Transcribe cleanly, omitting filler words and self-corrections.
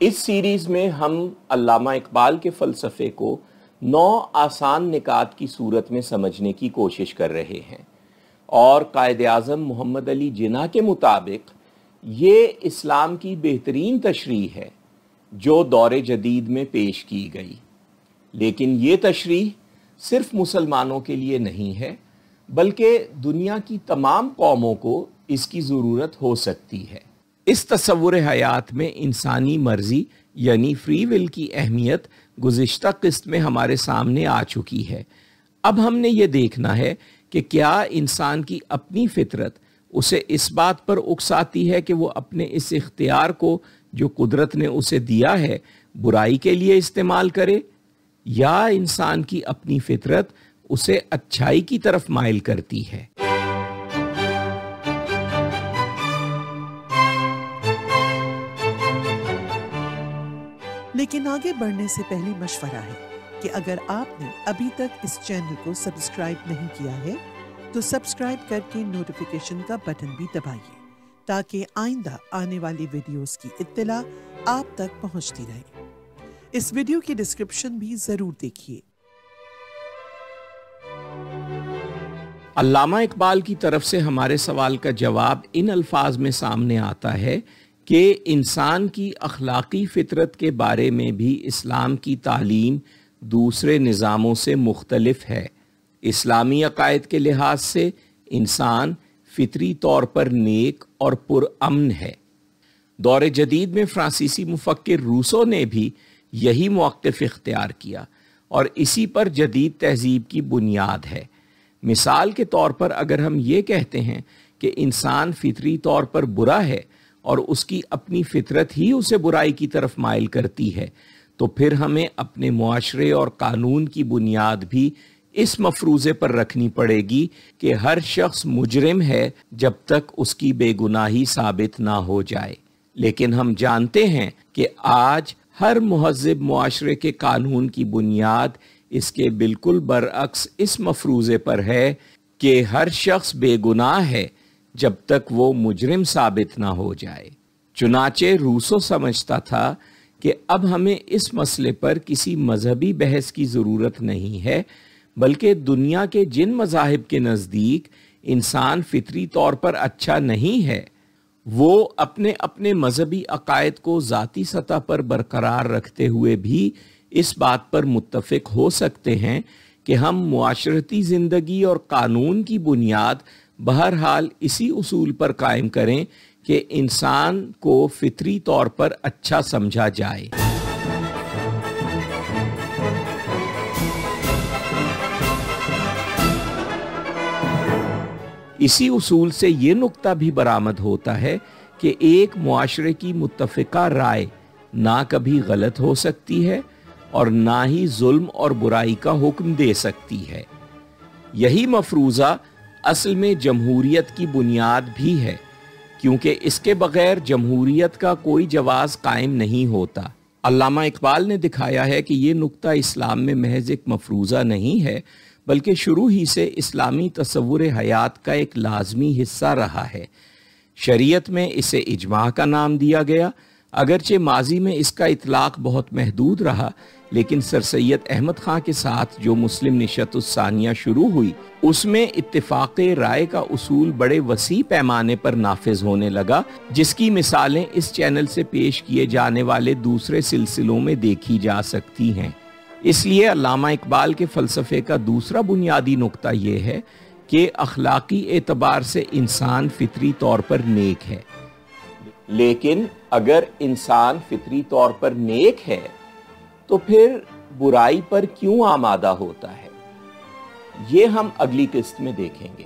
इस सीरीज में हम अल्लामा इकबाल के फ़लसफ़े को 9 आसान निकात की सूरत में समझने की कोशिश कर रहे हैं और कायद-ए-आज़म मोहम्मद अली जिन्ना के मुताबिक ये इस्लाम की बेहतरीन तशरीह है जो दौर जदीद में पेश की गई। लेकिन ये तशरीह सिर्फ मुसलमानों के लिए नहीं है, बल्कि दुनिया की तमाम कौमों को इसकी ज़रूरत हो सकती है। इस तस्वुर हयात में इंसानी मर्जी यानी फ्री विल की अहमियत गुज़िश्ता किस्त में हमारे सामने आ चुकी है। अब हमने ये देखना है कि क्या इंसान की अपनी फितरत उसे इस बात पर उकसाती है कि वो अपने इस इख्तियार को जो कुदरत ने उसे दिया है बुराई के लिए इस्तेमाल करे, या इंसान की अपनी फितरत उसे अच्छाई की तरफ माइल करती है। लेकिन आगे बढ़ने से पहले मशवरा है कि अगर आपने अभी तक इस चैनल को सब्सक्राइब नहीं किया है तो सब्सक्राइब करके नोटिफिकेशन का बटन भी दबाइए ताकि आइंदा आने वाली वीडियोस की इत्तला आप तक पहुंचती रहे। इस वीडियो की डिस्क्रिप्शन भी जरूर देखिए। अल्लामा इकबाल की तरफ से हमारे सवाल का जवाब इन अल्फाज में सामने आता है कि इंसान की अखलाकी फितरत के बारे में भी इस्लाम की तालीम दूसरे निज़ामों से मुख्तलिफ है। इस्लामी अकायद के लिहाज से इंसान फितरी तौर पर नेक और पुरअमन है। दौर जदीद में फ्रांसीसी मुफक्किर रूसो ने भी यही मौक़िफ़ इख्तियार किया और इसी पर जदीद तहजीब की बुनियाद है। मिसाल के तौर पर अगर हम ये कहते हैं कि इंसान फितरी तौर पर बुरा है और उसकी अपनी फितरत ही उसे बुराई की तरफ माइल करती है, तो फिर हमें अपने मुआशरे और कानून की बुनियाद भी इस मफरूज़े पर रखनी पड़ेगी कि हर शख्स मुजरिम है जब तक उसकी बेगुनाही साबित ना हो जाए। लेकिन हम जानते हैं कि आज हर मुहज़्ज़िब मुआशरे के कानून की बुनियाद इसके बिल्कुल बरअक्स इस मफरूज़े पर है कि हर शख्स बेगुनाह है जब तक वो मुजरिम साबित ना हो जाए। चुनाचे रूसो समझता था कि अब हमें इस मसले पर किसी मजहबी बहस की ज़रूरत नहीं है, बल्कि दुनिया के जिन मज़ाहिब के नज़दीक इंसान फितरी तौर पर अच्छा नहीं है, वो अपने अपने मजहबी अकायद को ज़ाती सतह पर बरकरार रखते हुए भी इस बात पर मुत्तफ़िक हो सकते हैं कि हम मुआशरती ज़िंदगी और कानून की बुनियाद बहरहाल इसी उसूल पर कायम करें कि इंसान को फितरी तौर पर अच्छा समझा जाए। इसी उसूल से ये नुक्ता भी बरामद होता है कि एक मुआशरे की मुत्तफ़िका राय ना कभी गलत हो सकती है और ना ही जुल्म और बुराई का हुक्म दे सकती है। यही मफरूज़ा असल में जमहूरियत की बुनियाद भी है, क्योंकि इसके बगैर जमहूरियत का कोई जवाज़ कायम नहीं होता। अल्लामा इकबाल ने दिखाया है कि ये नुक्ता इस्लाम में महज एक मफरूज़ा नहीं है, बल्कि शुरू ही से इस्लामी तस्वुर हयात का एक लाजमी हिस्सा रहा है। शरीयत में इसे इजमा का नाम दिया गया, अगरचे माजी में इसका इतलाक बहुत महदूद रहा, लेकिन सर सैयद अहमद खां के साथ जो मुस्लिम निशत-उस-सानिया शुरू हुई उसमें इत्तिफाक़े राय का उसूल बड़े वसी पैमाने पर नाफिज होने लगा, जिसकी मिसालें इस चैनल से पेश किए जाने वाले दूसरे सिलसिलों में देखी जा सकती हैं। इसलिए अल्लामा इकबाल के फ़लसफ़े का दूसरा बुनियादी नुक्ता ये है कि अखलाकी एतबार से इंसान फितरी तौर पर नेक है। लेकिन अगर इंसान फितरी तौर पर नेक है तो फिर बुराई पर क्यों आमादा होता है, ये हम अगली किस्त में देखेंगे।